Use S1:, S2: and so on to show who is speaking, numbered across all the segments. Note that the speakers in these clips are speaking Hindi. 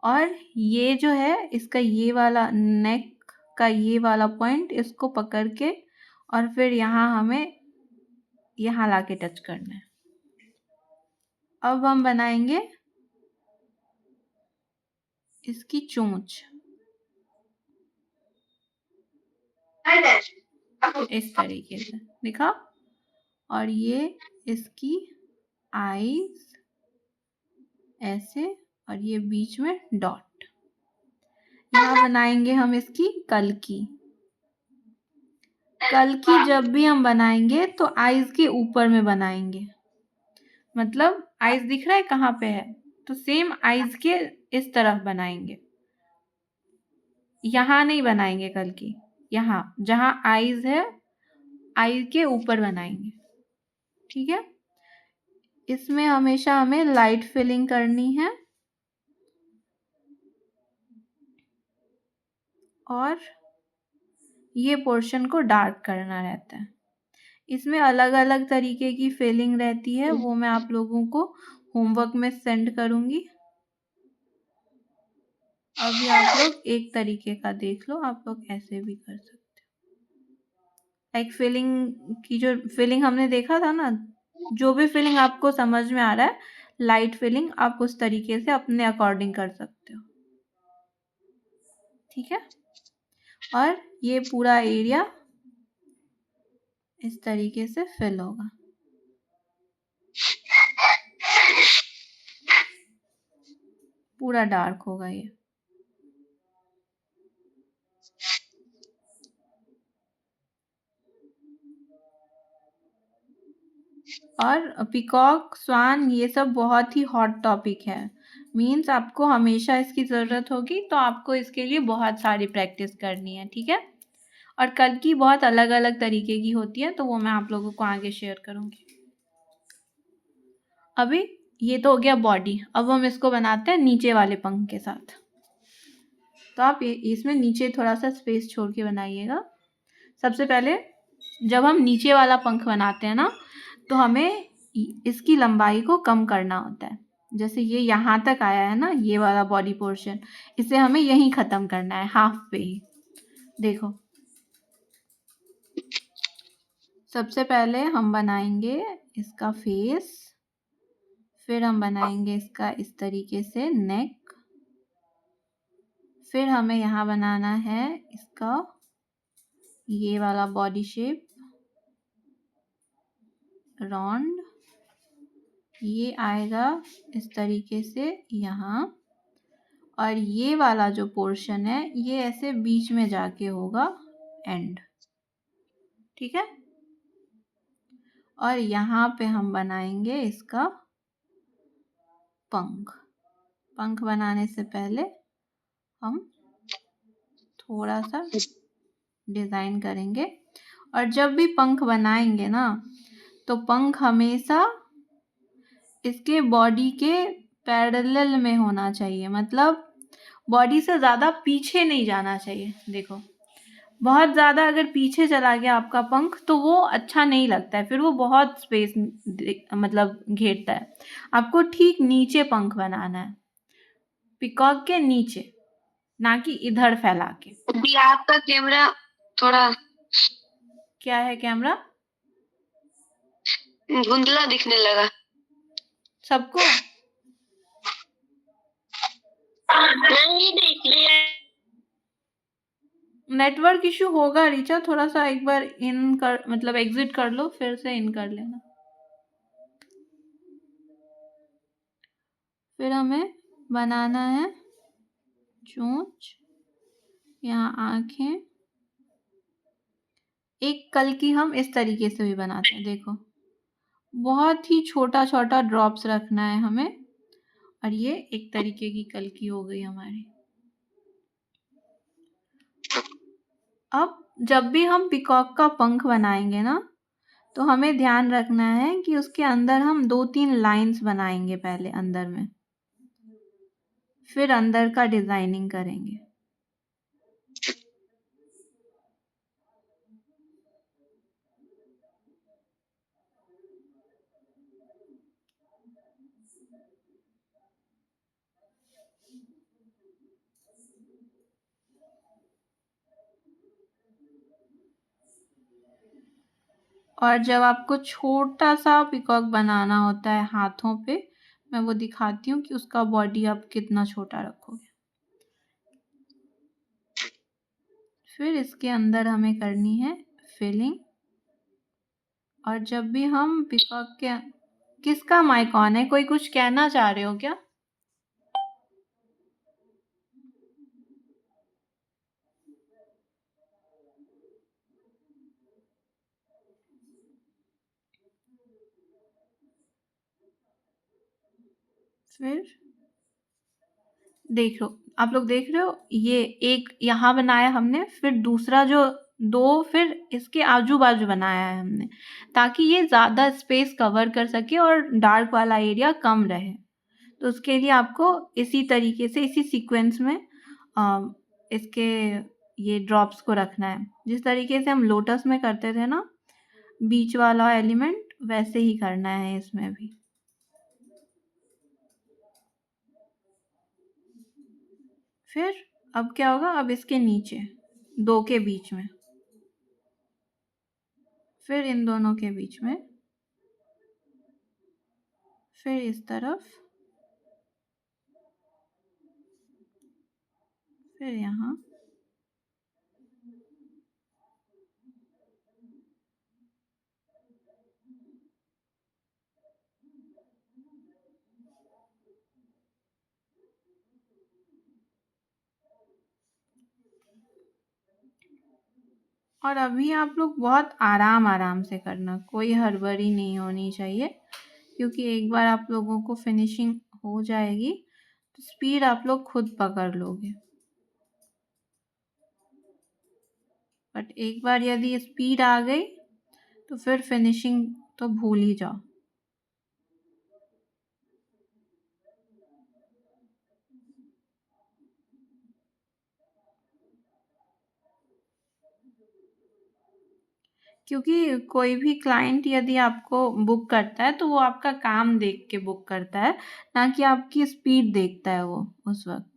S1: और ये जो है इसका ये वाला नेक का ये वाला पॉइंट, इसको पकड़ के और फिर यहाँ हमें यहाँ लाके टच करना है। अब हम बनाएंगे इसकी चोंच इस तरीके से, दिखा। और ये इसकी आईज ऐसे, और ये बीच में डॉट। यहाँ बनाएंगे हम इसकी कल्कि। कल्कि जब भी हम बनाएंगे तो आईज के ऊपर में बनाएंगे, मतलब आईज दिख रहा है कहाँ पे है, तो सेम आईज के इस तरफ बनाएंगे। यहाँ नहीं बनाएंगे कल्कि, यहाँ जहाँ आईज है आईज के ऊपर बनाएंगे। ठीक है, इसमें हमेशा हमें लाइट फिलिंग करनी है और ये पोर्शन को डार्क करना रहता है। इसमें अलग अलग तरीके की फिलिंग रहती है, वो मैं आप लोगों को होमवर्क में सेंड करूंगी। अभी आप लोग एक तरीके का देख लो, आप लोग ऐसे भी कर सकते हो। लाइक फिलिंग की जो फिलिंग हमने देखा था ना, जो भी फिलिंग आपको समझ में आ रहा है, लाइट फिलिंग आप उस तरीके से अपने अकॉर्डिंग कर सकते हो। ठीक है, और ये पूरा एरिया इस तरीके से फिल होगा। पूरा डार्क होगा ये। और पीकॉक, स्वान, ये सब बहुत ही हॉट टॉपिक है। मीन्स आपको हमेशा इसकी ज़रूरत होगी, तो आपको इसके लिए बहुत सारी प्रैक्टिस करनी है। ठीक है, और कल्कि बहुत अलग अलग तरीके की होती है, तो वो मैं आप लोगों को आगे शेयर करूँगी। अभी ये तो हो गया बॉडी। अब हम इसको बनाते हैं नीचे वाले पंख के साथ। तो आप इसमें नीचे थोड़ा सा स्पेस छोड़ के बनाइएगा। सबसे पहले जब हम नीचे वाला पंख बनाते हैं ना, तो हमें इसकी लंबाई को कम करना होता है। जैसे ये यहाँ तक आया है ना, ये वाला बॉडी पोर्शन, इसे हमें यहीं ख़त्म करना है, हाफ पे ही। देखो, सबसे पहले हम बनाएंगे इसका फेस, फिर हम बनाएंगे इसका इस तरीके से नेक, फिर हमें यहाँ बनाना है इसका ये वाला बॉडी शेप राउंड, ये आएगा इस तरीके से यहाँ, और ये वाला जो पोर्शन है ये ऐसे बीच में जाके होगा एंड। ठीक है, और यहाँ पे हम बनाएंगे इसका पंख। पंख बनाने से पहले हम थोड़ा सा डिज़ाइन करेंगे, और जब भी पंख बनाएंगे ना, तो पंख हमेशा इसके बॉडी के पैरेलल में होना चाहिए, मतलब बॉडी से ज़्यादा पीछे नहीं जाना चाहिए। देखो, बहुत ज़्यादा अगर पीछे चला गया आपका पंख तो वो अच्छा नहीं लगता है, फिर वो बहुत स्पेस मतलब घेरता है। आपको ठीक नीचे पंख बनाना है, पिकॉक के नीचे, ना कि इधर फैला के।
S2: अभी आपका कैमरा थोड़ा
S1: क्या है, कैमरा
S2: धुंधला दिखने लगा
S1: सबको?
S2: नहीं देख लिया।
S1: नेटवर्क इशू होगा रीचा, थोड़ा सा एक बार इन कर, मतलब एग्जिट कर लो, फिर से इन कर लेना। फिर हमें बनाना है चोंच, यहाँ आँखें। एक कल्कि हम इस तरीके से भी बनाते हैं। देखो, बहुत ही छोटा छोटा ड्रॉप्स रखना है हमें, और ये एक तरीके की कल्कि हो गई हमारी। अब जब भी हम पिकॉक का पंख बनाएंगे ना, तो हमें ध्यान रखना है कि उसके अंदर हम 2-3 लाइंस बनाएंगे पहले अंदर में, फिर अंदर का डिजाइनिंग करेंगे। और जब आपको छोटा सा पिकॉक बनाना होता है हाथों पे, मैं वो दिखाती हूँ कि उसका बॉडी आप कितना छोटा रखोगे। फिर इसके अंदर हमें करनी है फिलिंग। और जब भी हम पिकॉक के, किसका माइक ऑन है? कोई कुछ कहना चाह रहे हो क्या? फिर देख लो, आप लोग देख रहे हो, ये एक यहाँ बनाया हमने, फिर दूसरा जो 2 फिर इसके आजू-बाजू बनाया है हमने, ताकि ये ज़्यादा स्पेस कवर कर सके और डार्क वाला एरिया कम रहे। तो उसके लिए आपको इसी तरीके से, इसी सीक्वेंस में इसके ये ड्रॉप्स को रखना है। जिस तरीके से हम लोटस में करते थे ना, बीच वाला एलिमेंट, वैसे ही करना है इसमें भी। फिर अब क्या होगा? अब इसके नीचे 2 के बीच में, फिर इन दोनों के बीच में, फिर इस तरफ, फिर यहाँ, और अभी आप लोग बहुत आराम से करना, कोई हड़बड़ी नहीं होनी चाहिए, क्योंकि एक बार आप लोगों को फिनिशिंग हो जाएगी तो स्पीड आप लोग खुद पकड़ लोगे। बट एक बार यदि स्पीड आ गई तो फिर फिनिशिंग तो भूल ही जाओ। क्योंकि कोई भी क्लाइंट यदि आपको बुक करता है तो वो आपका काम देख के बुक करता है, ना कि आपकी स्पीड देखता है वो उस वक्त।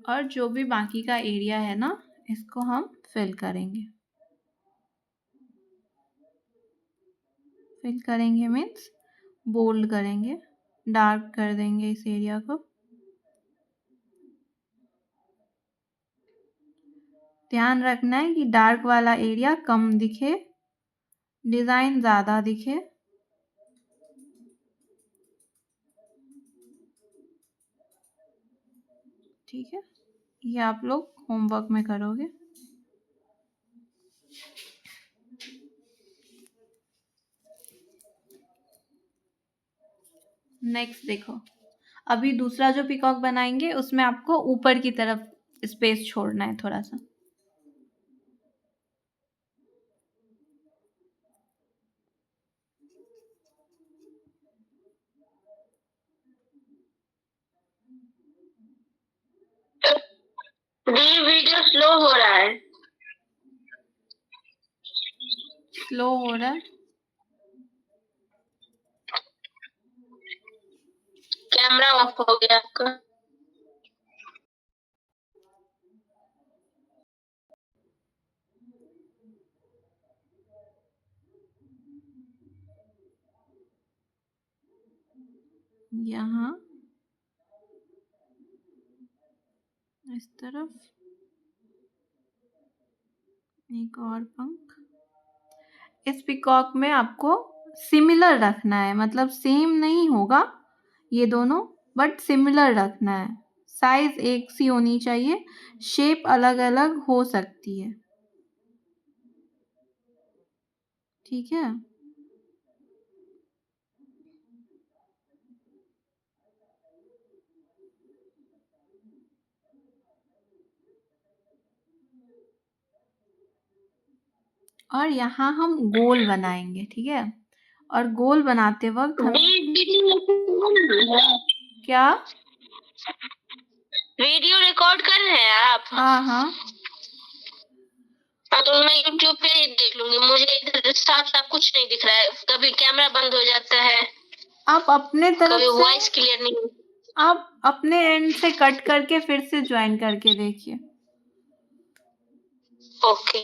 S1: और जो भी बाकी का एरिया है ना, इसको हम फिल करेंगे। फिल करेंगे मीन्स बोल्ड करेंगे, डार्क कर देंगे इस एरिया को। ध्यान रखना है कि डार्क वाला एरिया कम दिखे, डिज़ाइन ज़्यादा दिखे। ठीक है, ये आप लोग होमवर्क में करोगे। नेक्स्ट देखो, अभी दूसरा जो पिकॉक बनाएंगे उसमें आपको ऊपर की तरफ स्पेस छोड़ना है थोड़ा सा।
S2: वीडियो स्लो हो रहा है।
S1: स्लो हो रहा है?
S2: कैमरा ऑफ हो गया आपका।
S1: यहाँ इस तरफ एक और पंख। इस पिकॉक में आपको सिमिलर रखना है, मतलब सेम नहीं होगा ये दोनों, बट सिमिलर रखना है। साइज एक सी होनी चाहिए, शेप अलग अलग हो सकती है। ठीक है, और यहाँ हम गोल बनाएंगे। ठीक है, और गोल बनाते वक्त हमें क्या
S2: वीडियो रिकॉर्ड कर रहे हैं आप?
S1: हाँ,
S2: हाँ तो मैं यूट्यूब पे ही देख लूंगी। मुझे इधर साफ साफ कुछ नहीं दिख रहा है, कभी कैमरा बंद हो जाता है,
S1: आप अपने तरफ
S2: कभी
S1: से
S2: वॉइस क्लियर नहीं।
S1: आप अपने एंड से कट करके फिर से ज्वाइन करके देखिए।
S2: ओके।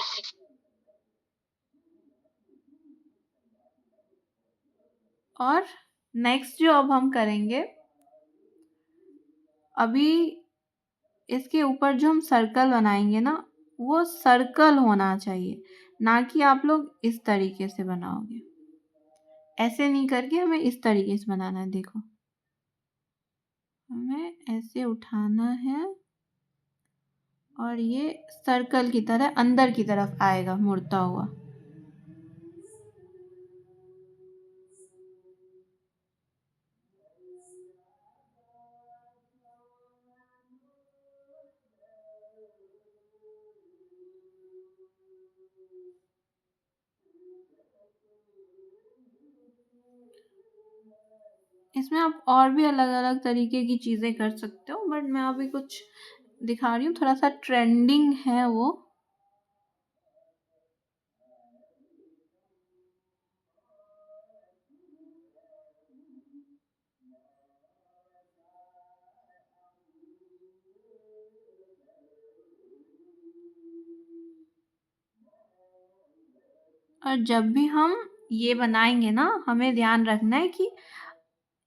S1: और नेक्स्ट जो अब हम करेंगे, अभी इसके ऊपर जो हम सर्कल बनाएंगे ना, वो सर्कल होना चाहिए, ना कि आप लोग इस तरीके से बनाओगे। ऐसे नहीं करके हमें इस तरीके से बनाना है। देखो, हमें ऐसे उठाना है और ये सर्कल की तरह अंदर की तरफ आएगा मुड़ता हुआ। इसमें आप और भी अलग अलग तरीके की चीजें कर सकते हो, बट मैं अभी कुछ दिखा रही हूँ, थोड़ा सा ट्रेंडिंग है वो। और जब भी हम ये बनाएंगे ना, हमें ध्यान रखना है कि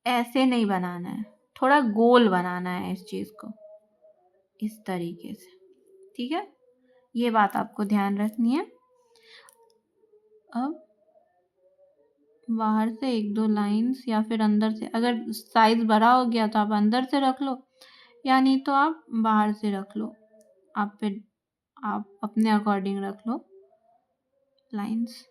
S1: ऐसे नहीं बनाना है, थोड़ा गोल बनाना है इस चीज को, इस तरीके से। ठीक है, ये बात आपको ध्यान रखनी है। अब बाहर से एक दो लाइंस, या फिर अंदर से, अगर साइज बड़ा हो गया तो आप अंदर से रख लो, या नहीं तो आप बाहर से रख लो। आप अपने अकॉर्डिंग रख लो लाइंस।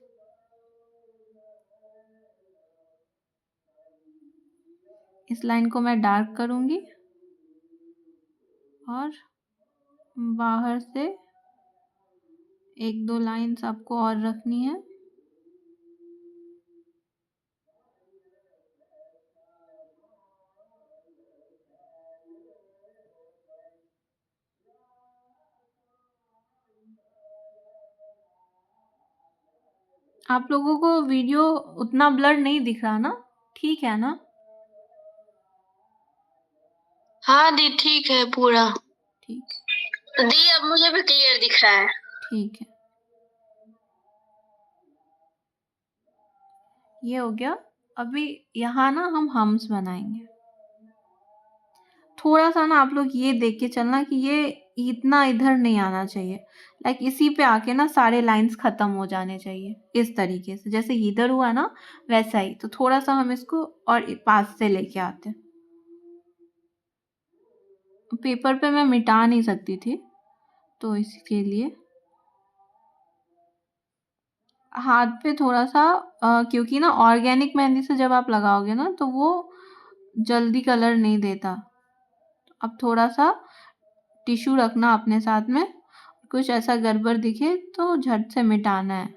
S1: इस लाइन को मैं डार्क करूंगी और बाहर से एक दो लाइंस आपको और रखनी है। आप लोगों को वीडियो उतना ब्लर नहीं दिख रहा ना? ठीक है ना?
S2: हाँ दी, ठीक है पूरा।
S1: ठीक,
S2: दी अब मुझे भी क्लियर दिख रहा है।
S1: ठीक है, ये हो गया। अभी यहाँ ना हम हम्स बनाएंगे। थोड़ा सा ना आप लोग ये देख के चलना कि ये इतना इधर नहीं आना चाहिए, लाइक इसी पे आके ना सारे लाइंस खत्म हो जाने चाहिए, इस तरीके से। जैसे इधर हुआ ना, वैसा ही। तो थोड़ा सा हम इसको और पास से लेके आते हैं। पेपर पे मैं मिटा नहीं सकती थी, तो इसके लिए हाथ पे थोड़ा सा क्योंकि ना ऑर्गेनिक मेहंदी से जब आप लगाओगे ना, तो वो जल्दी कलर नहीं देता। अब थोड़ा सा टिश्यू रखना अपने साथ में, कुछ ऐसा गड़बड़ दिखे तो झट से मिटाना है,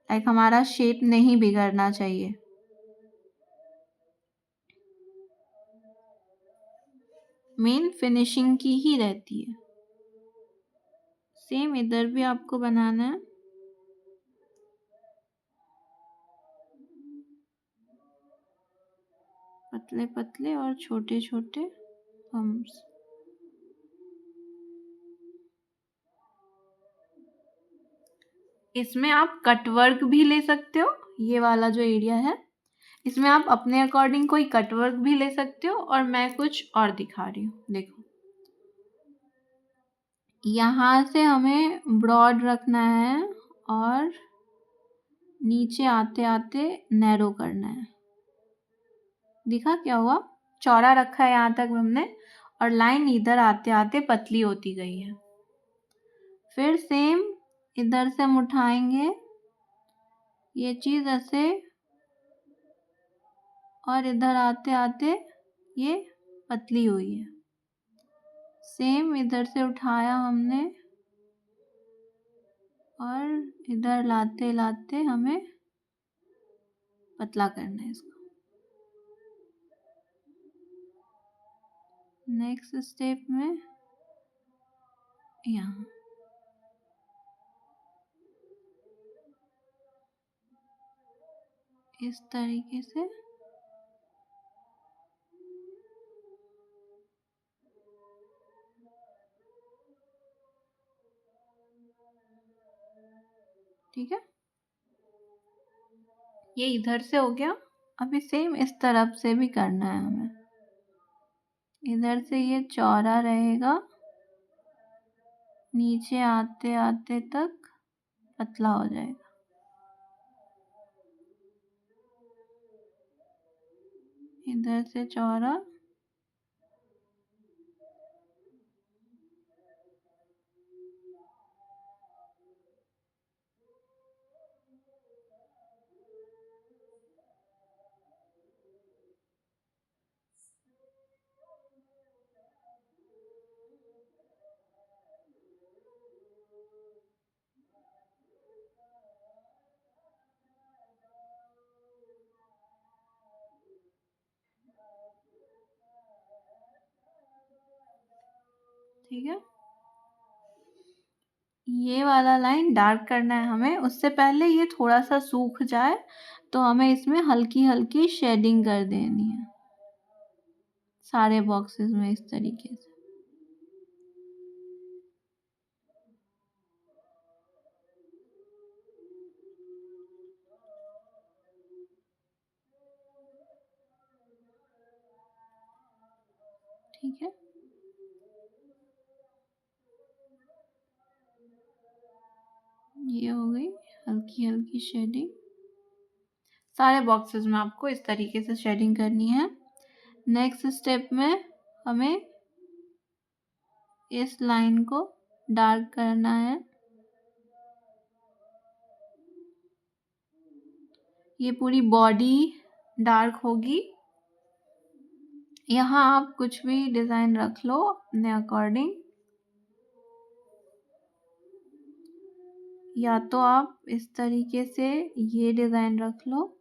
S1: लाइक हमारा शेप नहीं बिगड़ना चाहिए। मेन फिनिशिंग की ही रहती है। सेम इधर भी आपको बनाना है। पतले पतले और छोटे छोटे हम्स। इसमें आप कटवर्क भी ले सकते हो, ये वाला जो एरिया है, इसमें आप अपने अकॉर्डिंग कोई कटवर्क भी ले सकते हो। और मैं कुछ और दिखा रही हूँ, देखो। यहाँ से हमें ब्रॉड रखना है और नीचे आते आते नैरो करना है। दिखा क्या हुआ? चौड़ा रखा है यहाँ तक हमने, और लाइन इधर आते आते पतली होती गई है। फिर सेम इधर से हम उठाएंगे ये चीज ऐसे, और इधर आते आते ये पतली हुई है। सेम इधर से उठाया हमने और इधर लाते लाते हमें पतला करना है इसको। नेक्स्ट स्टेप में यहाँ इस तरीके से ठीक है, ये इधर से हो गया। अभी सेम इस तरफ से भी करना है हमें। इधर से ये चौड़ा रहेगा, नीचे आते आते तक पतला हो जाएगा। इधर से चौड़ा, ठीक है। ये वाला लाइन डार्क करना है हमें। उससे पहले ये थोड़ा सा सूख जाए तो हमें इसमें हल्की हल्की शेडिंग कर देनी है सारे बॉक्सेस में इस तरीके से। ठीक है, ये हो गई हल्की हल्की शेडिंग। सारे बॉक्सेस में आपको इस तरीके से शेडिंग करनी है। नेक्स्ट स्टेप में हमें इस लाइन को डार्क करना है। ये पूरी बॉडी डार्क होगी। यहाँ आप कुछ भी डिज़ाइन रख लो अपने अकॉर्डिंग, या तो आप इस तरीके से ये डिज़ाइन रख लो,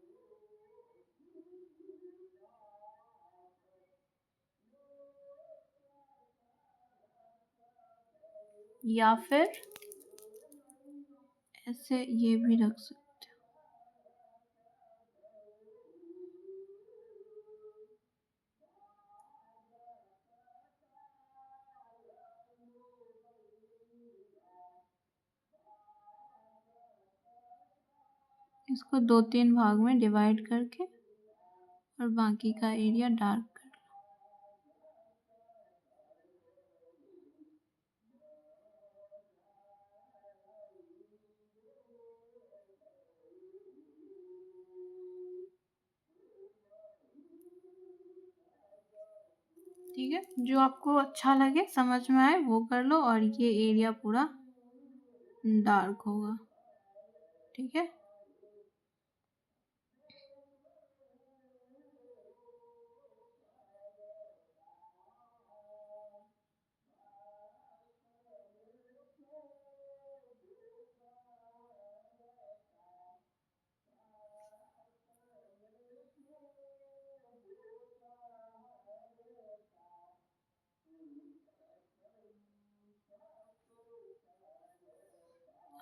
S1: या फिर ऐसे ये भी रख सकते हो। इसको 2-3 भाग में डिवाइड करके और बाकी का एरिया डार्क कर लो। ठीक है, जो आपको अच्छा लगे समझ में आए वो कर लो, और ये एरिया पूरा डार्क होगा। ठीक है,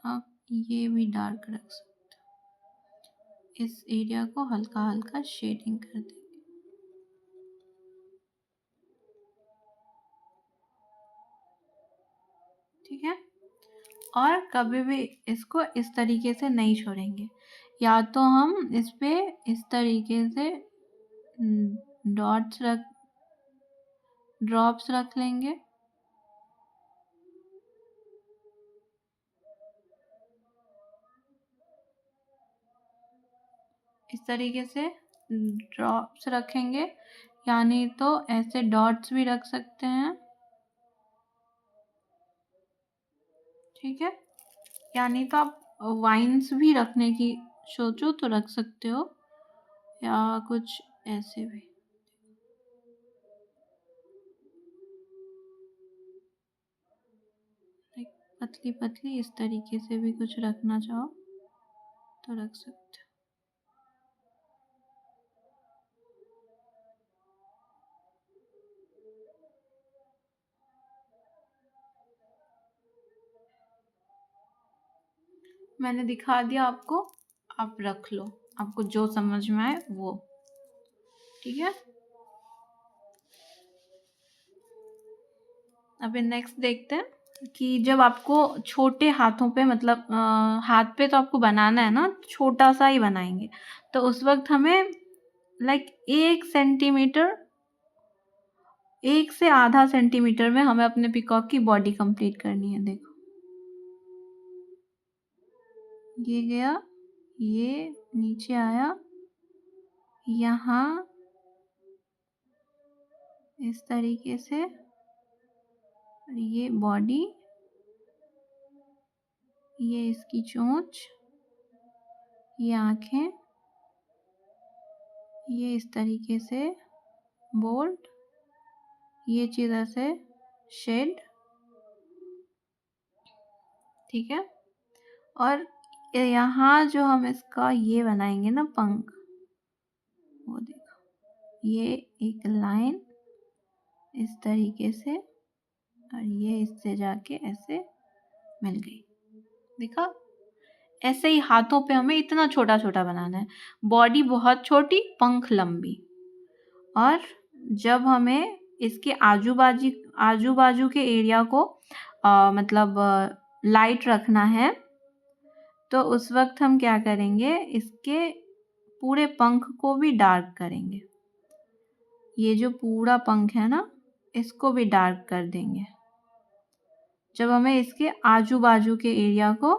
S1: आप ये भी डार्क रख सकते हो। इस एरिया को हल्का हल्का शेडिंग कर देंगे। ठीक है, और कभी भी इसको इस तरीके से नहीं छोड़ेंगे। या तो हम इस पे इस तरीके से ड्रॉप्स रख लेंगे, इस तरीके से ड्रॉप्स रखेंगे, यानी तो ऐसे डॉट्स भी रख सकते हैं। ठीक है, यानी तो आप वाइन्स भी रखने की सोचो तो रख सकते हो, या कुछ ऐसे भी। पतली पतली इस तरीके से भी कुछ रखना चाहो तो रख सकते हो। मैंने दिखा दिया आपको, आप रख लो। आपको जो समझ में आए वो, ठीक है। अभी नेक्स्ट देखते हैं कि जब आपको छोटे हाथों पे मतलब हाथ पे तो आपको बनाना है ना, छोटा सा ही बनाएंगे, तो उस वक्त हमें लाइक 1 सेंटीमीटर, 1 से आधा सेंटीमीटर में हमें अपने पिकॉक की बॉडी कंप्लीट करनी है। देखो ये गया, ये नीचे आया, यहाँ इस तरीके से, और ये बॉडी, ये इसकी चोंच, ये आँखें, ये इस तरीके से बोल्ट, ये चीज़ ऐसे शेड, ठीक है। और यहाँ जो हम इसका ये बनाएंगे ना पंख, वो देखो ये एक लाइन इस तरीके से, और ये इससे जाके ऐसे मिल गई, देखा। ऐसे ही हाथों पे हमें इतना छोटा छोटा बनाना है, बॉडी बहुत छोटी, पंख लंबी। और जब हमें इसके आजू बाजू के एरिया को मतलब लाइट रखना है, तो उस वक्त हम क्या करेंगे, इसके पूरे पंख को भी डार्क करेंगे। ये जो पूरा पंख है ना, इसको भी डार्क कर देंगे। जब हमें इसके आजू बाजू के एरिया को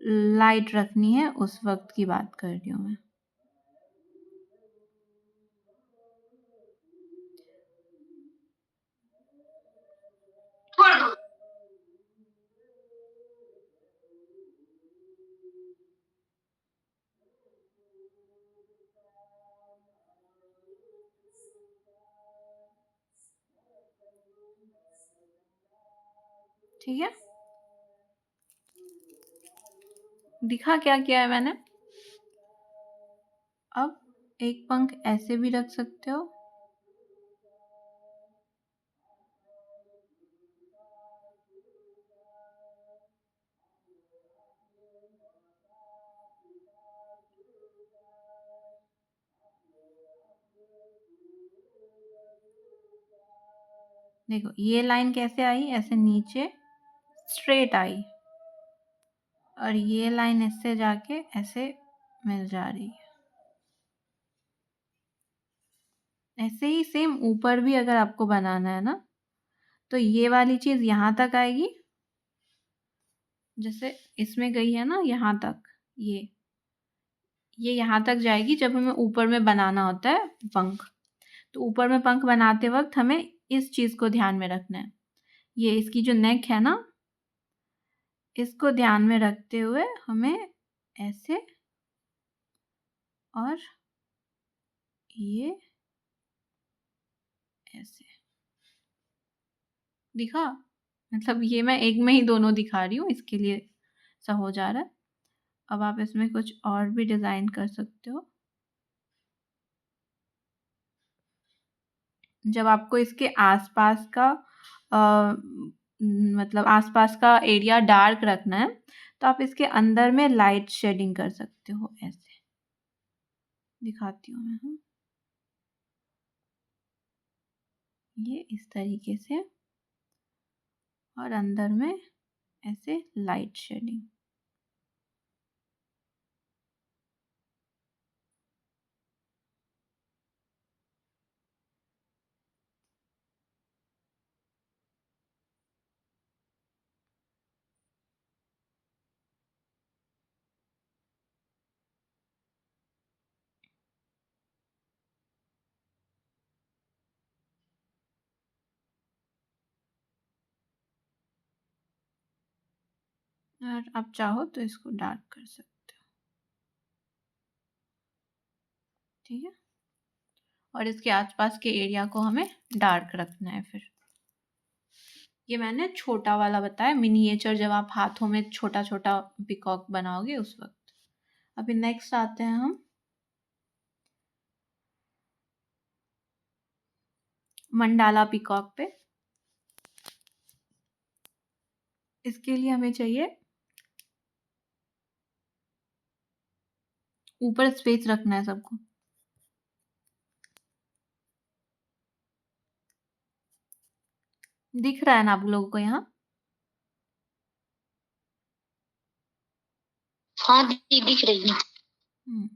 S1: लाइट रखनी है, उस वक्त की बात कर रही हूँ मैं। ठीक है, दिखा क्या किया है मैंने। अब एक पंख ऐसे भी रख सकते हो, देखो ये लाइन कैसे आई, ऐसे नीचे स्ट्रेट आई, और ये लाइन इससे जाके ऐसे मिल जा रही है। ऐसे ही सेम ऊपर भी अगर आपको बनाना है ना, तो ये वाली चीज यहाँ तक आएगी, जैसे इसमें गई है ना यहाँ तक, ये यहाँ तक जाएगी जब हमें ऊपर में बनाना होता है पंख। तो ऊपर में पंख बनाते वक्त हमें इस चीज को ध्यान में रखना है, ये इसकी जो नेक है ना, इसको ध्यान में रखते हुए हमें ऐसे, और ये ऐसे, दिखा। मतलब ये मैं एक में ही दोनों दिखा रही हूँ, इसके लिए ऐसा हो जा रहा है। अब आप इसमें कुछ और भी डिजाइन कर सकते हो। जब आपको इसके आसपास का मतलब आसपास का एरिया डार्क रखना है, तो आप इसके अंदर में लाइट शेडिंग कर सकते हो। ऐसे दिखाती हूँ मैं, हाँ। ये इस तरीके से, और अंदर में ऐसे लाइट शेडिंग। और आप चाहो तो इसको डार्क कर सकते हो, ठीक है। और इसके आसपास के एरिया को हमें डार्क रखना है। फिर ये मैंने छोटा वाला बताया, मिनिएचर, जब आप हाथों में छोटा छोटा पिकॉक बनाओगे उस वक्त। अभी नेक्स्ट आते हैं हम मंडाला पिकॉक पे। इसके लिए हमें चाहिए ऊपर स्पेस रखना है सबको। दिख रहा है ना आप लोगों को यहाँ?
S2: हाँ दी दिख रही है।
S1: हम्म।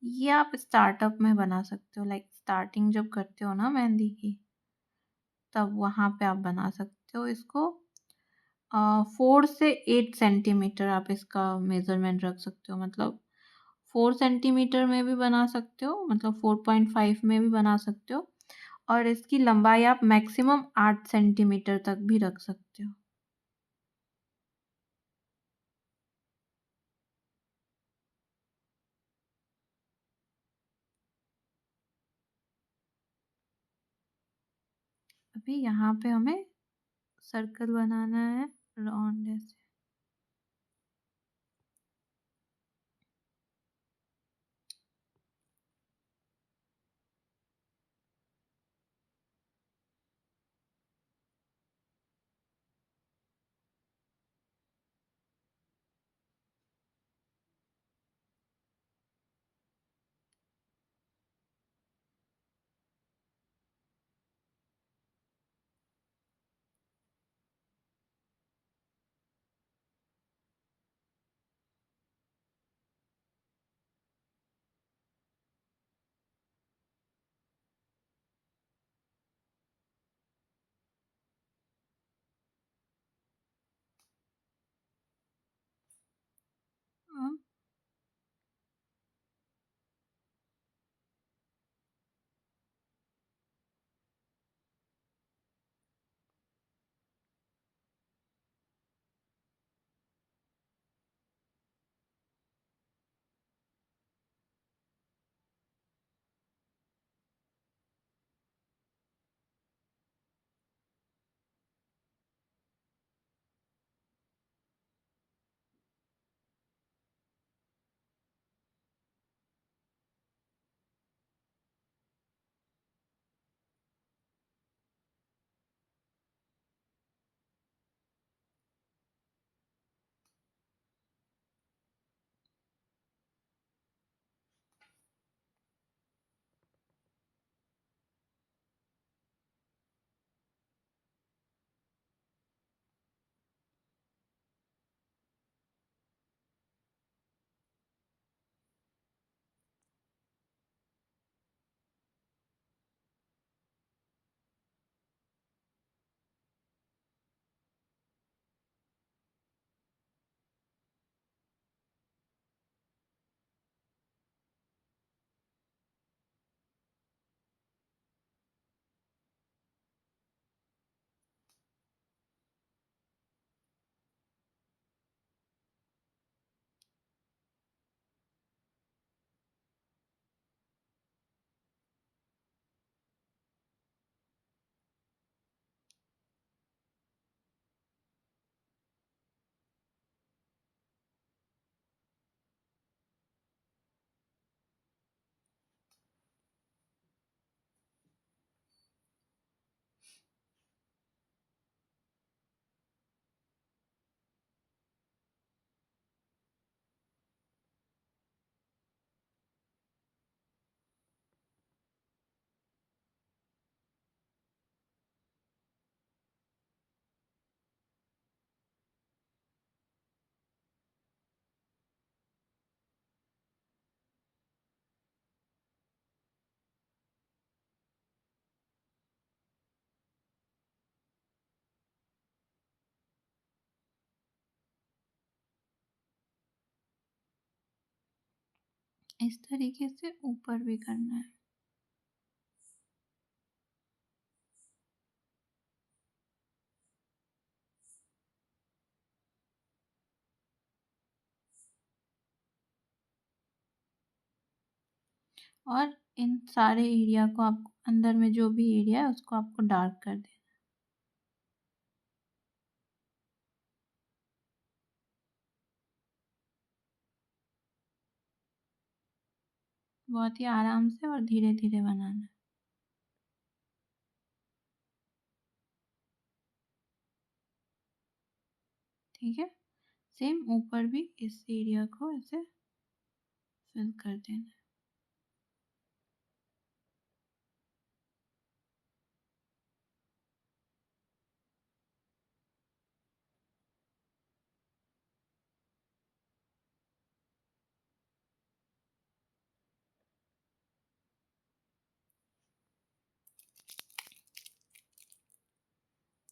S1: ये आप स्टार्टअप में बना सकते हो, लाइक स्टार्टिंग जब करते हो ना मेहंदी की, तब वहाँ पे आप बना सकते हो इसको। 4 से 8 सेंटीमीटर आप इसका मेजरमेंट रख सकते हो, मतलब 4 सेंटीमीटर में भी बना सकते हो, मतलब 4.5 में भी बना सकते हो, और इसकी लंबाई आप मैक्सिमम 8 सेंटीमीटर तक भी रख सकते हो। अभी यहाँ पे हमें सर्कल बनाना है राउंड ऐसे। अब इस तरीके से ऊपर भी करना है। और इन सारे एरिया को आपको, अंदर में जो भी एरिया है उसको आपको डार्क कर देना। बहुत ही आराम से और धीरे धीरे बनाना है। ठीक है, सेम ऊपर भी इस एरिया को ऐसे फिल कर देना है।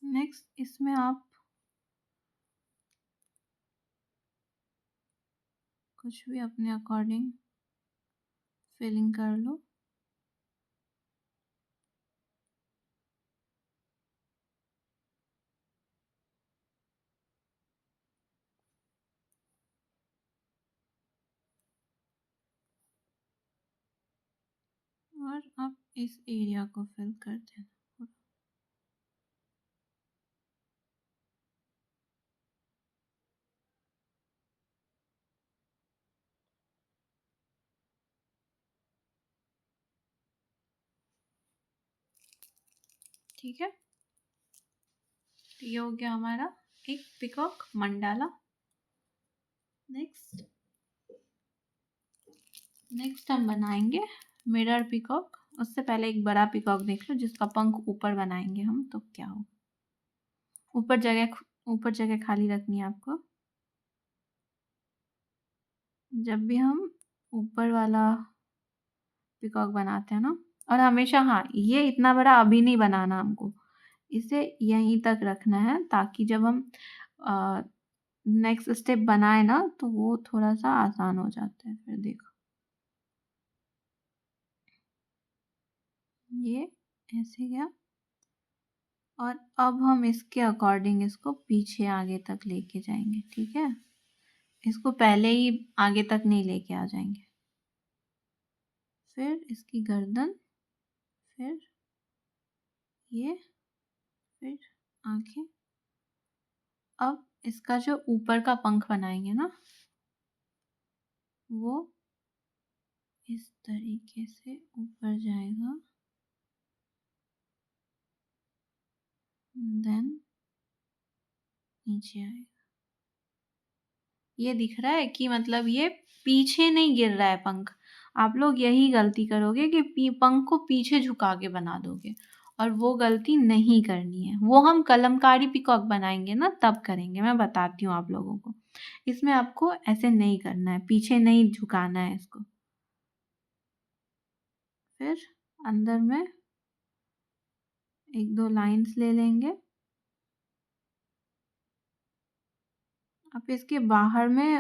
S1: नेक्स्ट इसमें आप कुछ भी अपने अकॉर्डिंग फिलिंग कर लो। और अब इस एरिया को फिल कर देना। ठीक है, तो ये हो गया हमारा एक पिकॉक मंडाला। नेक्स्ट हम बनाएंगे मिरर पिकॉक। उससे पहले एक बड़ा पिकॉक देख लो जिसका पंख ऊपर बनाएंगे हम, तो क्या होगा। ऊपर जगह खाली रखनी है आपको। जब भी हम ऊपर वाला पिकॉक बनाते हैं ना, और हमेशा हाँ, ये इतना बड़ा अभी नहीं बनाना हमको, इसे यहीं तक रखना है ताकि जब हम नेक्स्ट स्टेप बनाए ना तो वो थोड़ा सा आसान हो जाता है। फिर देखो ये ऐसे गया, और अब हम इसके अकॉर्डिंग इसको पीछे आगे तक लेके जाएंगे। ठीक है, इसको पहले ही आगे तक नहीं लेके आ जाएंगे। फिर इसकी गर्दन, फिर ये, फिर आंखें। अब इसका जो ऊपर का पंख बनाएंगे ना, वो इस तरीके से ऊपर जाएगा, देन नीचे आएगा। ये दिख रहा है कि मतलब ये पीछे नहीं गिर रहा है पंख। आप लोग यही गलती करोगे कि पंख को पीछे झुका के बना दोगे, और वो गलती नहीं करनी है। वो हम कलमकारी पिकॉक बनाएंगे ना तब करेंगे, मैं बताती हूँ आप लोगों को। इसमें आपको ऐसे नहीं करना है, पीछे नहीं झुकाना है इसको। फिर अंदर में एक दो लाइंस ले लेंगे। आप इसके बाहर में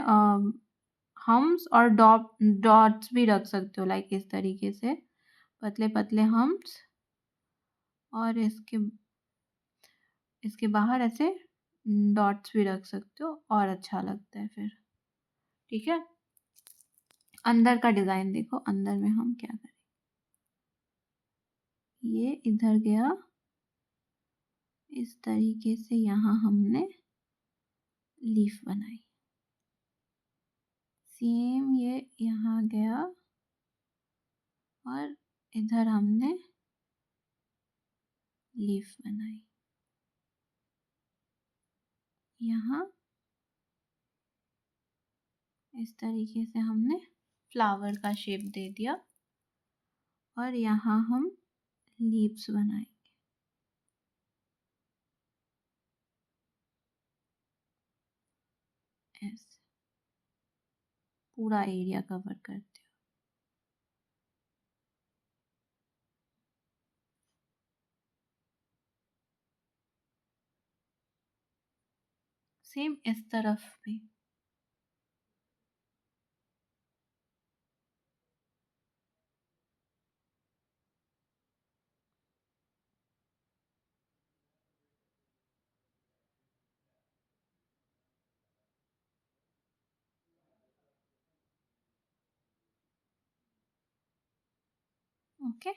S1: हम्स और डॉट्स भी रख सकते हो, लाइक इस तरीके से पतले पतले हम्स, और इसके बाहर ऐसे डॉट्स भी रख सकते हो और अच्छा लगता है फिर। ठीक है, अंदर का डिजाइन देखो। अंदर में हम क्या करें, ये इधर गया इस तरीके से, यहाँ हमने लीफ बनाई। सेम ये यहाँ गया और इधर हमने लीफ बनाई। यहाँ इस तरीके से हमने फ्लावर का शेप दे दिया, और यहाँ हम लीव्स बनाएंगे ऐसे, पूरा एरिया कवर करते हो। सेम इस तरफ भी। ओके,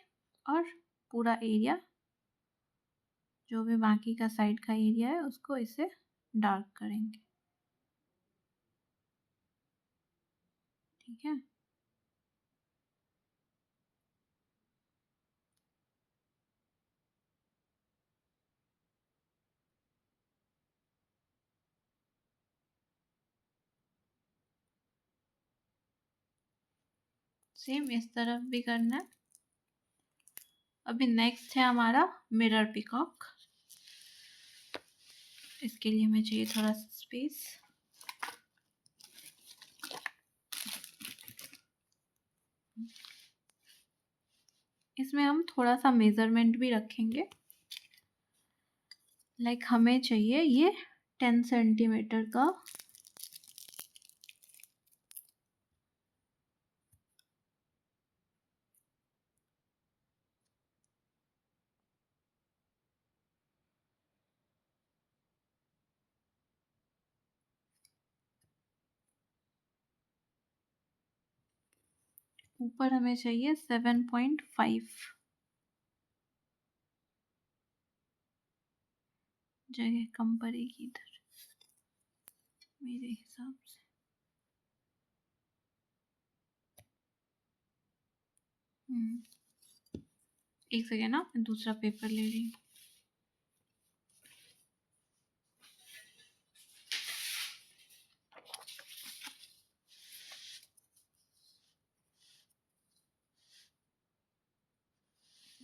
S1: और पूरा एरिया जो भी बाकी का साइड का एरिया है उसको इसे डार्क करेंगे। ठीक है, सेम इस तरफ भी करना है। अभी नेक्स्ट है हमारा मिरर पिकॉक। इसके लिए हमें चाहिए थोड़ा सा स्पेस। इसमें हम थोड़ा सा मेजरमेंट भी रखेंगे। लाइक हमें चाहिए ये 10 सेंटीमीटर का ऊपर हमें चाहिए 7.5 जगह कम पड़ेगी इधर मेरे हिसाब से। एक सेकेंड ना, मैं दूसरा पेपर ले रही हूँ।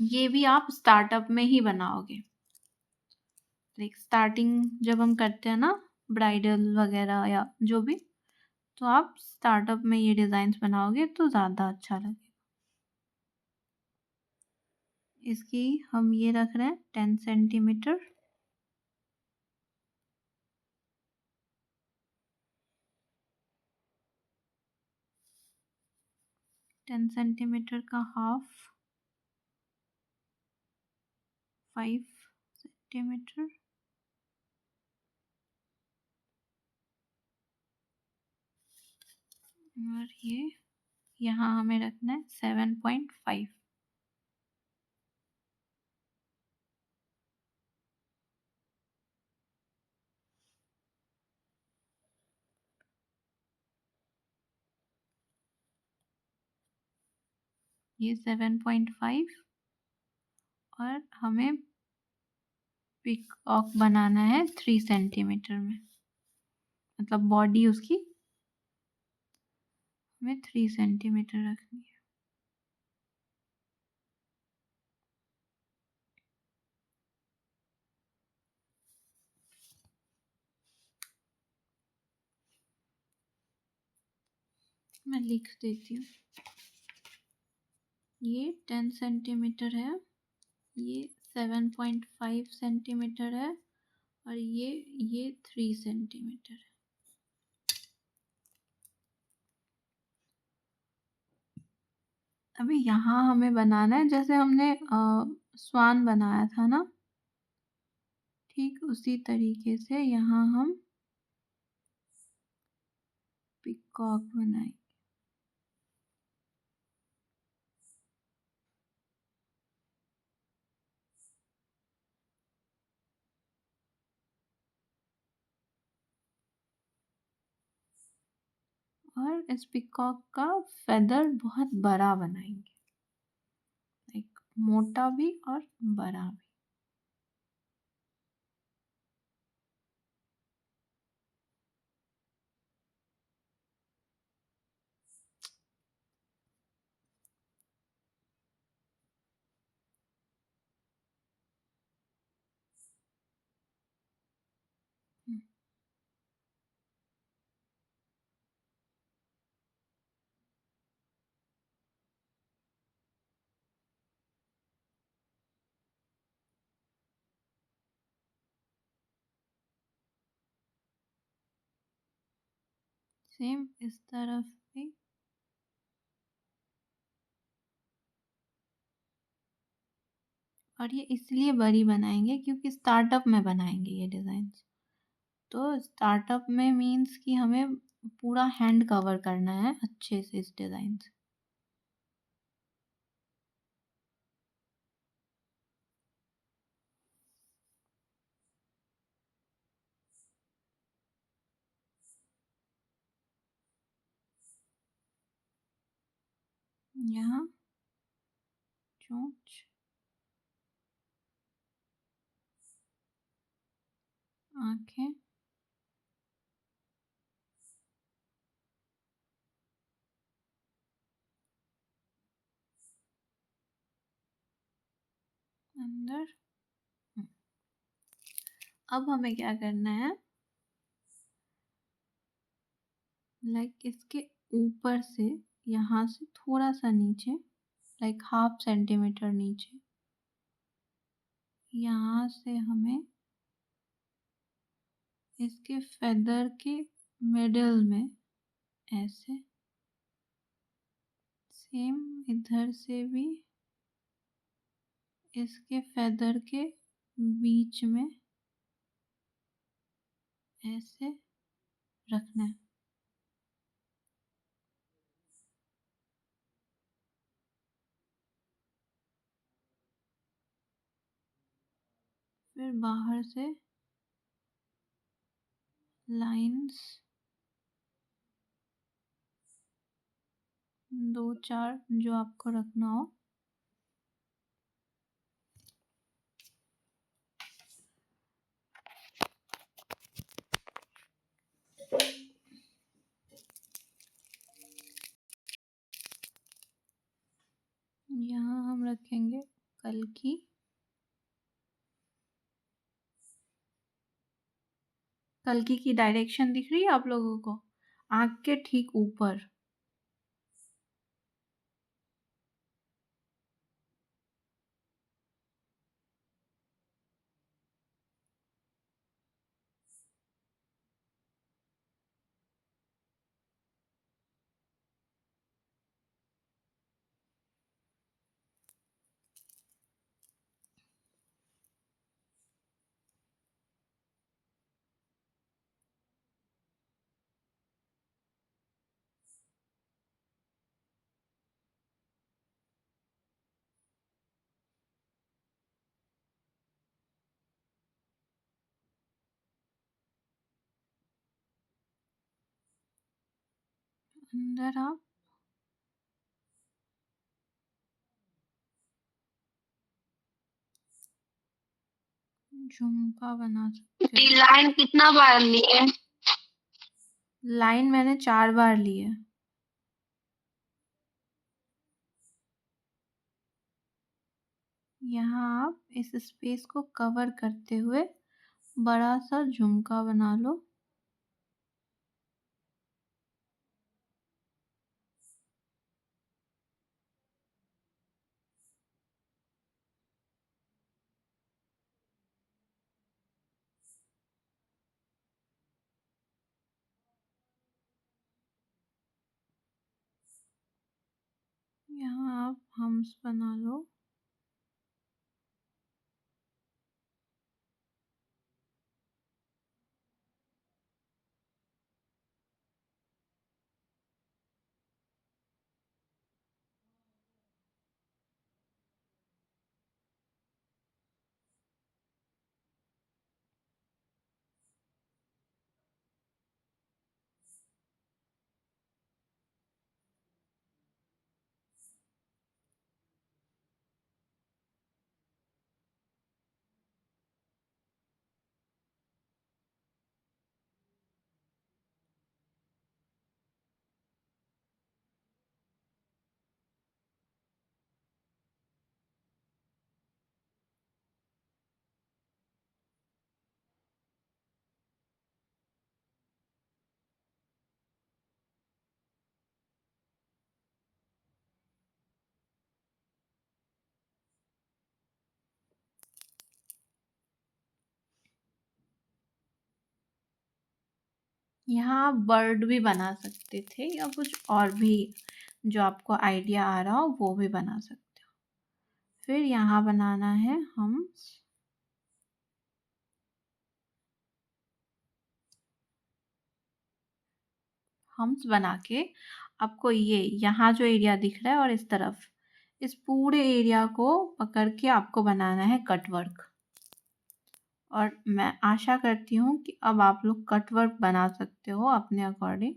S1: ये भी आप स्टार्टअप में ही बनाओगे। लाइक स्टार्टिंग जब हम करते हैं ना ब्राइडल वगैरह या जो भी, तो आप स्टार्टअप में ये डिज़ाइंस बनाओगे तो ज़्यादा अच्छा लगेगा। इसकी हम ये रख रहे हैं 10 सेंटीमीटर। टेन सेंटीमीटर का हाफ 5 सेंटीमीटर। और ये यहाँ हमें रखना है 7.5। ये 7.5 और हमें पिकॉक बनाना है 3 सेंटीमीटर में। मतलब बॉडी उसकी हमें 3 सेंटीमीटर रखनी है। मैं लिख देती हूँ। ये 10 सेंटीमीटर है, ये 7.5 सेंटीमीटर है और ये 3 सेंटीमीटर है। अभी यहाँ हमें बनाना है जैसे हमने स्वान बनाया था ना, ठीक उसी तरीके से यहाँ हम पिकॉक बनाएंगे। और इस पिकॉक का फेदर बहुत बड़ा बनाएंगे, लाइक मोटा भी और बड़ा भी। सेम इस तरफ भी। और ये इसलिए बड़ी बनाएंगे क्योंकि स्टार्टअप में बनाएंगे ये डिज़ाइन। तो स्टार्टअप में मीन्स कि हमें पूरा हैंड कवर करना है अच्छे से इस डिज़ाइन से। यहाँ चोंच, आँखें, अंदर। अब हमें क्या करना है, लाइक इसके ऊपर से, यहाँ से थोड़ा सा नीचे, लाइक 1/2 सेंटीमीटर नीचे, यहाँ से हमें इसके फेदर के मिडल में ऐसे, सेम इधर से भी इसके फेदर के बीच में ऐसे रखना है। फिर बाहर से लाइंस 2-4 जो आपको रखना हो। यहाँ हम रखेंगे कल्कि। कल्कि की डायरेक्शन दिख रही है आप लोगों को? आँख के ठीक ऊपर। अंदर आप झुमका बना सकते हो।
S2: लाइन कितना बार लिए?
S1: लाइन मैंने 4 बार ली है। यहाँ आप इस स्पेस को कवर करते हुए बड़ा सा झुमका बना लो। यहाँ आप हम्स बना लो। यहाँ आप बर्ड भी बना सकते थे या कुछ और भी जो आपको आइडिया आ रहा हो वो भी बना सकते हो। फिर यहाँ बनाना है हम्स। हम्स बना के आपको ये यहाँ जो एरिया दिख रहा है और इस तरफ, इस पूरे एरिया को पकड़ के आपको बनाना है कटवर्क। और मैं आशा करती हूँ कि अब आप लोग कटवर्क बना सकते हो अपने अकॉर्डिंग,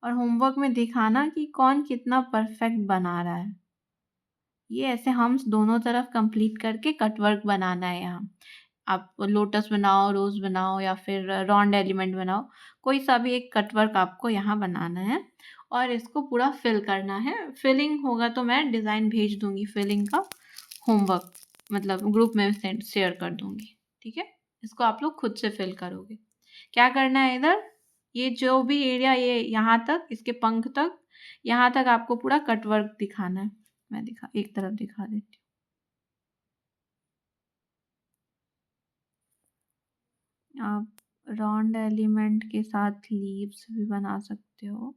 S1: और होमवर्क में दिखाना कि कौन कितना परफेक्ट बना रहा है। ये ऐसे हम्स दोनों तरफ कंप्लीट करके कटवर्क बनाना है। यहाँ आप लोटस बनाओ, रोज़ बनाओ या फिर राउंड एलिमेंट बनाओ, कोई सा भी एक कटवर्क आपको यहाँ बनाना है और इसको पूरा फिल करना है। फिलिंग होगा तो मैं डिज़ाइन भेज दूँगी फिलिंग का होमवर्क। मतलब ग्रुप में शेयर कर दूंगी, ठीक है। इसको आप लोग खुद से फिल करोगे। क्या करना है, इधर ये जो भी एरिया, ये यहाँ तक, इसके पंख तक, यहाँ तक आपको पूरा कटवर्क दिखाना है। मैं एक तरफ दिखा देती हूँ। आप राउंड एलिमेंट के साथ लीव्स भी बना सकते हो,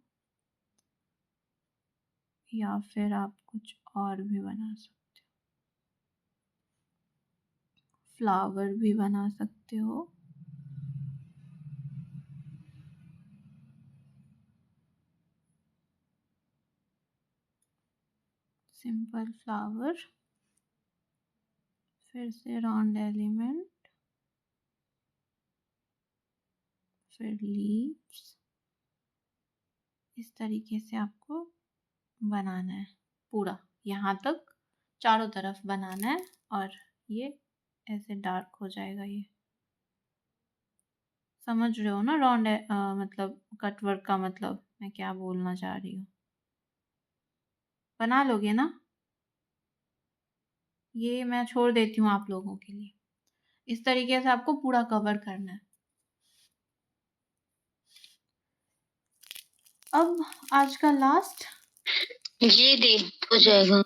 S1: या फिर आप कुछ और भी बना सकते हो, फ्लावर भी बना सकते हो। सिंपल फ्लावर, फिर से राउंड एलिमेंट, फिर लीव्स। इस तरीके से आपको बनाना है पूरा, यहाँ तक चारों तरफ बनाना है। और ये ऐसे डार्क हो जाएगा। ये समझ रहे हो ना, राउंड मतलब कटवर्क का मतलब मैं क्या बोलना चाह रही हूँ। बना लोगे ना? ये मैं छोड़ देती हूँ आप लोगों के लिए। इस तरीके से आपको पूरा कवर करना है। अब आज का लास्ट।
S2: जी दी, हो जाएगा।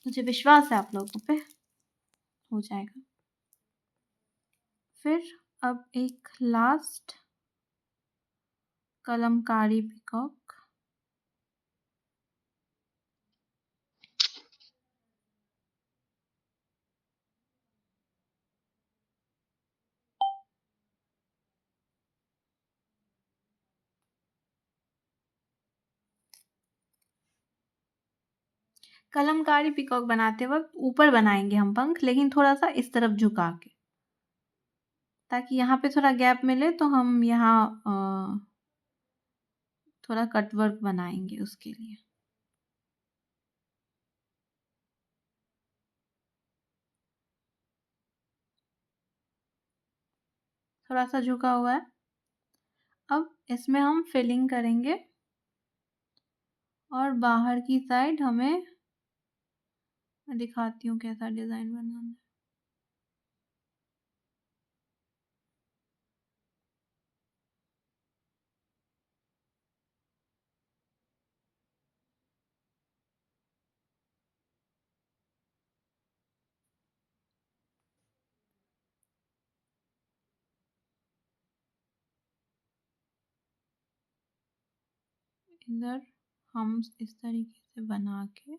S1: मुझे विश्वास है आप लोगों पे हो जाएगा। फिर अब एक last Kalamkari peacock. Kalamkari peacock बनाते वक्त ऊपर बनाएंगे हम पंख, लेकिन थोड़ा सा इस तरफ झुका के, ताकि यहाँ पे थोड़ा गैप मिले, तो हम यहाँ थोड़ा कटवर्क बनाएंगे उसके लिए। थोड़ा सा झुका हुआ है। अब इसमें हम फिलिंग करेंगे और बाहर की साइड हमें, मैं दिखाती हूँ कैसा डिज़ाइन बनाना है। इधर हम इस तरीके से बना के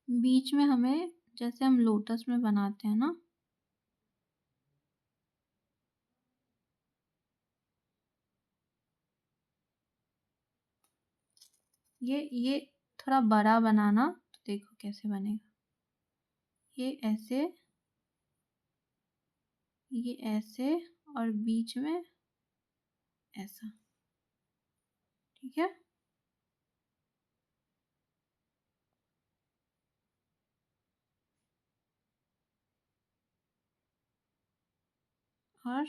S1: बीच में हमें, जैसे हम लोटस में बनाते हैं ना, ये थोड़ा बड़ा बनाना, तो देखो कैसे बनेगा। ये ऐसे और बीच में ऐसा, ठीक है। और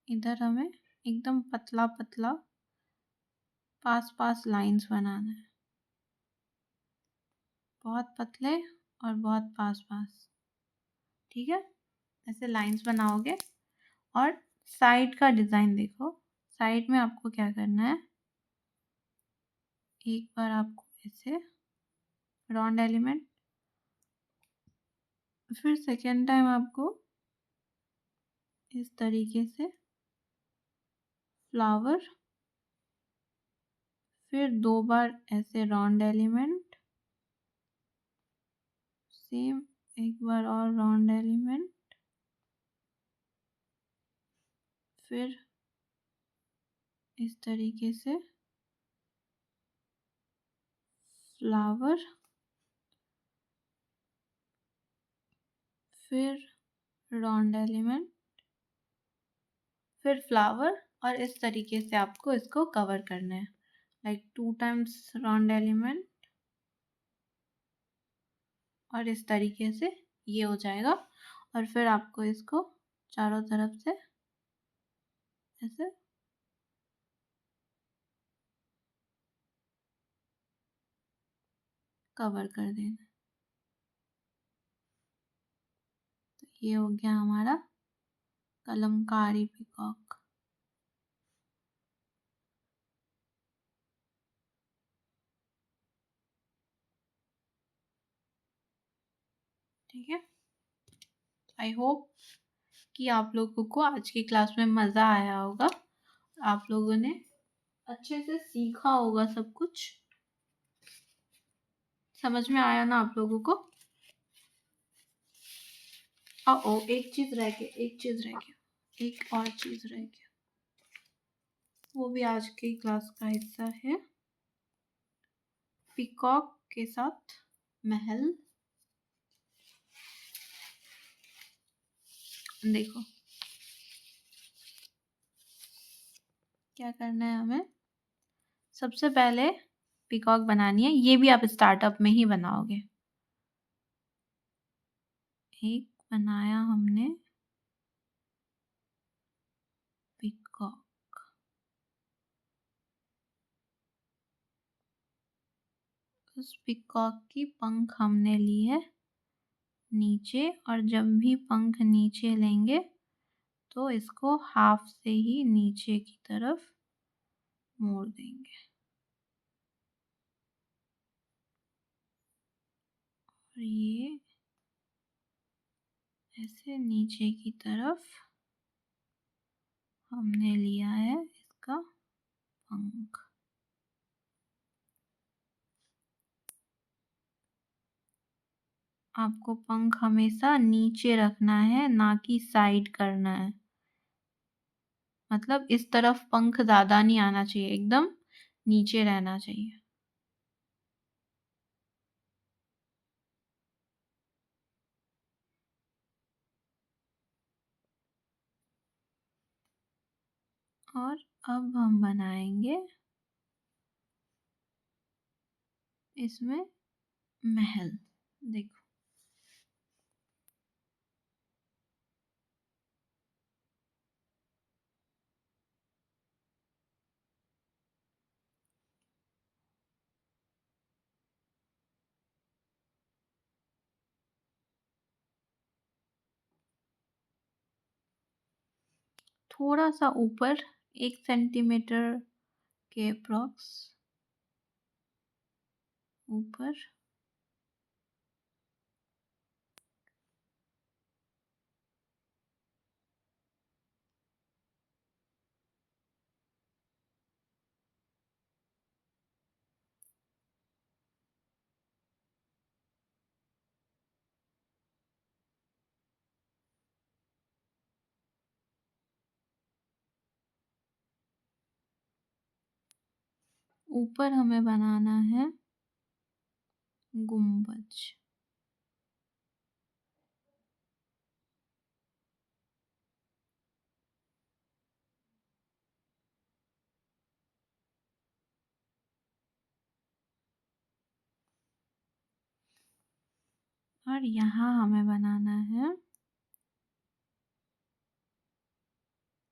S1: इधर हमें एकदम पतला पतला पास लाइंस बनाना है, बहुत पतले और बहुत पास, ठीक है। ऐसे लाइंस बनाओगे। और साइड का डिज़ाइन देखो, साइड में आपको क्या करना है, एक बार आपको ऐसे राउंड एलिमेंट, फिर सेकेंड टाइम आपको इस तरीके से फ्लावर, फिर 2 बार ऐसे राउंड एलिमेंट, सेम एक बार और राउंड एलिमेंट, फिर इस तरीके से फ्लावर, फिर राउंड एलिमेंट, फिर फ्लावर। और इस तरीके से आपको इसको कवर करना है, लाइक 2 टाइम्स राउंड एलिमेंट, और इस तरीके से ये हो जाएगा। और फिर आपको इसको चारों तरफ से ऐसे कवर कर देना। तो ये हो गया हमारा कलमकारी पीकॉक। ठीक है, आई होप कि आप लोगों को आज की क्लास में मज़ा आया होगा, आप लोगों ने अच्छे से सीखा होगा, सब कुछ समझ में आया ना आप लोगों को। ओ एक चीज़ रह गया, एक और चीज़ रह गया, वो भी आज की क्लास का हिस्सा है। पीकॉक के साथ महल। देखो क्या करना है हमें। सबसे पहले पीकॉक बनानी है, ये भी आप स्टार्टअप में ही बनाओगे। एक बनाया हमने पीकॉक, उस पीकॉक की पंख हमने ली है नीचे, और जब भी पंख नीचे लेंगे तो इसको हाफ से ही नीचे की तरफ मोड़ देंगे, और ये ऐसे नीचे की तरफ हमने लिया है इसका पंख। आपको पंख हमेशा नीचे रखना है, ना कि साइड करना है। मतलब इस तरफ पंख ज़्यादा नहीं आना चाहिए, एकदम नीचे रहना चाहिए। और अब हम बनाएंगे इसमें महल। देखो थोड़ा सा ऊपर 1 सेंटीमीटर के अप्रॉक्स ऊपर ऊपर हमें बनाना है गुंबज। और यहाँ हमें बनाना है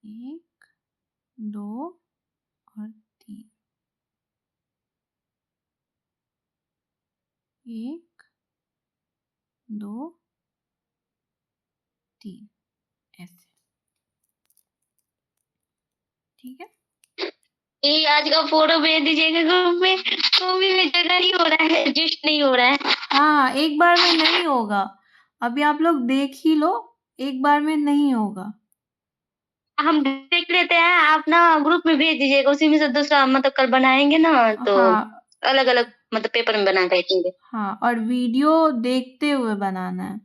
S1: 1 2 और 3, 1 2 3 ऐसे। ठीक है,
S2: ये आज का फोटो भेज दीजिएगा ग्रुप में, तो भी में जगह नहीं हो रहा है, एडजस्ट नहीं हो रहा है।
S1: हाँ एक बार में नहीं होगा, अभी आप लोग देख ही लो, एक बार में नहीं होगा।
S2: हम देख लेते हैं, आप ना ग्रुप में भेज दीजिएगा, उसी में से दूसरा मतलब कल बनाएंगे ना तो
S1: हाँ
S2: अलग अलग मतलब पेपर में बना के रखेंगे।
S1: हाँ, और वीडियो देखते हुए बनाना है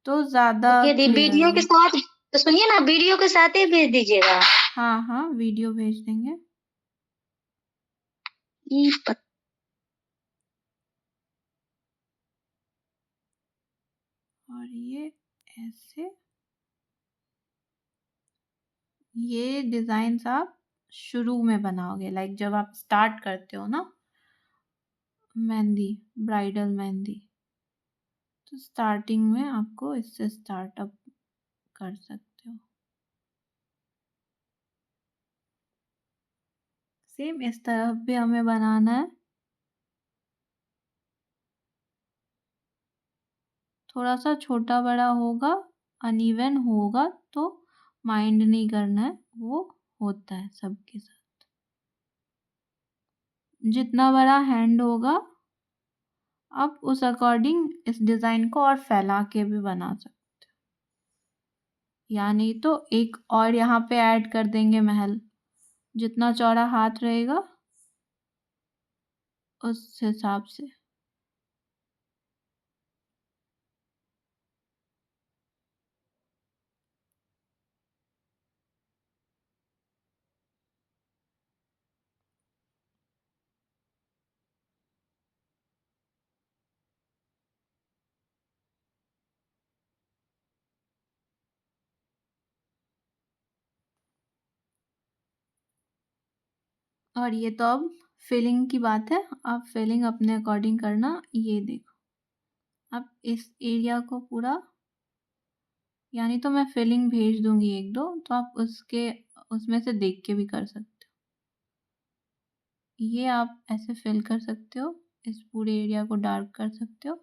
S1: तो ज्यादा
S2: यदि
S1: क्लियर
S2: वीडियो के
S1: होगा।
S2: साथ, तो सुनिए ना, वीडियो के साथ ही भेज दीजिएगा।
S1: हाँ हाँ, वीडियो भेज देंगे। और ये ऐसे, ये डिजाइन आप शुरू में बनाओगे, लाइक जब आप स्टार्ट करते हो ना मेहंदी, ब्राइडल मेहंदी, तो स्टार्टिंग में आपको इससे स्टार्टअप कर सकते हो। सेम इस तरफ भी हमें बनाना है। थोड़ा सा छोटा बड़ा होगा, अनइवन होगा तो माइंड नहीं करना है, वो होता है सबके साथ। जितना बड़ा हैंड होगा आप उस अकॉर्डिंग इस डिज़ाइन को और फैला के भी बना सकते हो, या नहीं तो एक और यहाँ पे ऐड कर देंगे महल। जितना चौड़ा हाथ रहेगा उस हिसाब से। और ये तो अब फिलिंग की बात है, आप फिलिंग अपने अकॉर्डिंग करना। ये देखो अब इस एरिया को पूरा, यानी तो मैं फिलिंग भेज दूंगी एक दो, तो आप उसमें से देख के भी कर सकते हो। ये आप ऐसे फिल कर सकते हो, इस पूरे एरिया को डार्क कर सकते हो।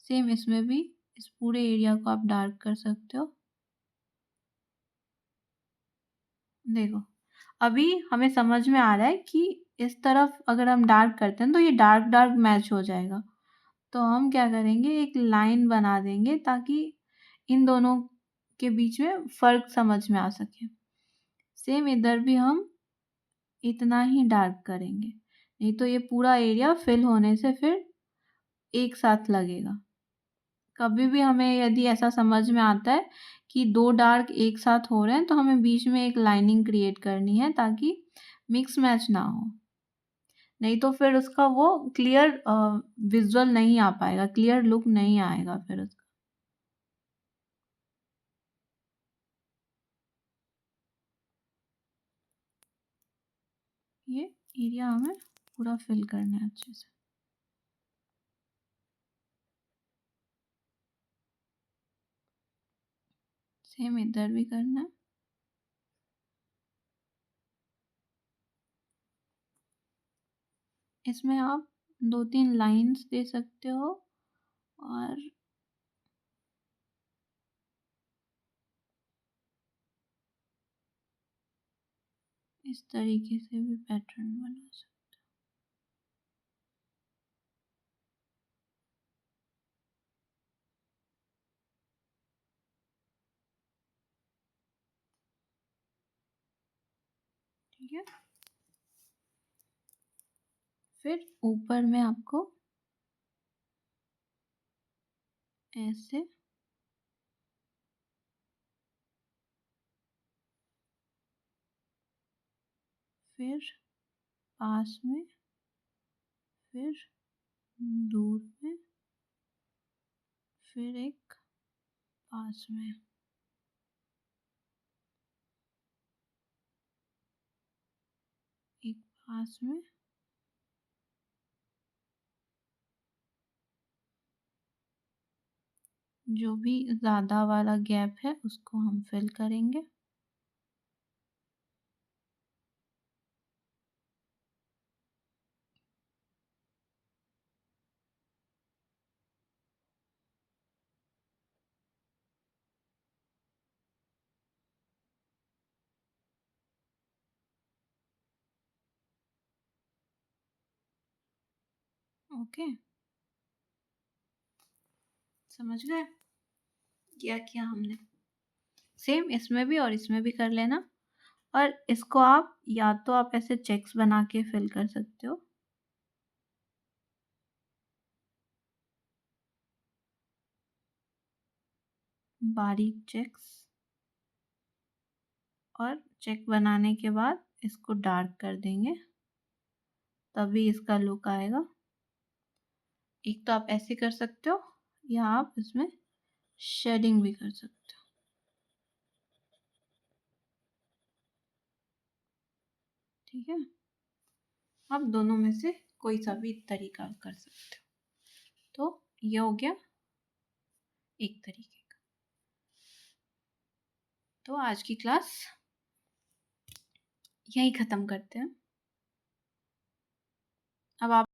S1: सेम इसमें भी इस पूरे एरिया को आप डार्क कर सकते हो। देखो अभी हमें समझ में आ रहा है कि इस तरफ अगर हम डार्क करते हैं तो ये डार्क डार्क मैच हो जाएगा। तो हम क्या करेंगे, एक लाइन बना देंगे ताकि इन दोनों के बीच में फ़र्क समझ में आ सके। सेम इधर भी हम इतना ही डार्क करेंगे, नहीं तो ये पूरा एरिया फिल होने से फिर एक साथ लगेगा। कभी भी हमें यदि ऐसा समझ में आता है कि दो डार्क एक साथ हो रहे हैं तो हमें बीच में एक लाइनिंग क्रिएट करनी है ताकि मिक्स मैच ना हो। नहीं तो फिर उसका वो क्लियर विजुअल नहीं आ पाएगा, क्लियर लुक नहीं आएगा फिर उसका। ये एरिया हमें पूरा फिल करना है अच्छे से। सेम इधर भी करना है। इसमें आप 2-3 लाइन्स दे सकते हो और इस तरीके से भी पैटर्न बना सकते हो। ठीक है, फिर ऊपर में आपको ऐसे फिर पास में, फिर दूर में, फिर एक पास में, एक पास में, जो भी ज़्यादा वाला गैप है उसको हम फिल करेंगे। ओके, समझ गए क्या किया हमने? सेम इसमें भी और इसमें भी कर लेना। और इसको आप या तो आप ऐसे चेक्स बना के फिल कर सकते हो, बारीक चेक्स, और चेक बनाने के बाद इसको डार्क कर देंगे तभी इसका लुक आएगा। एक तो आप ऐसे कर सकते हो या आप इसमें शेडिंग भी कर सकते हो। ठीक है, आप दोनों में से कोई सा भी तरीका कर सकते हो। तो ये हो गया एक तरीके का। तो आज की क्लास यहीं ख़त्म करते हैं। अब आप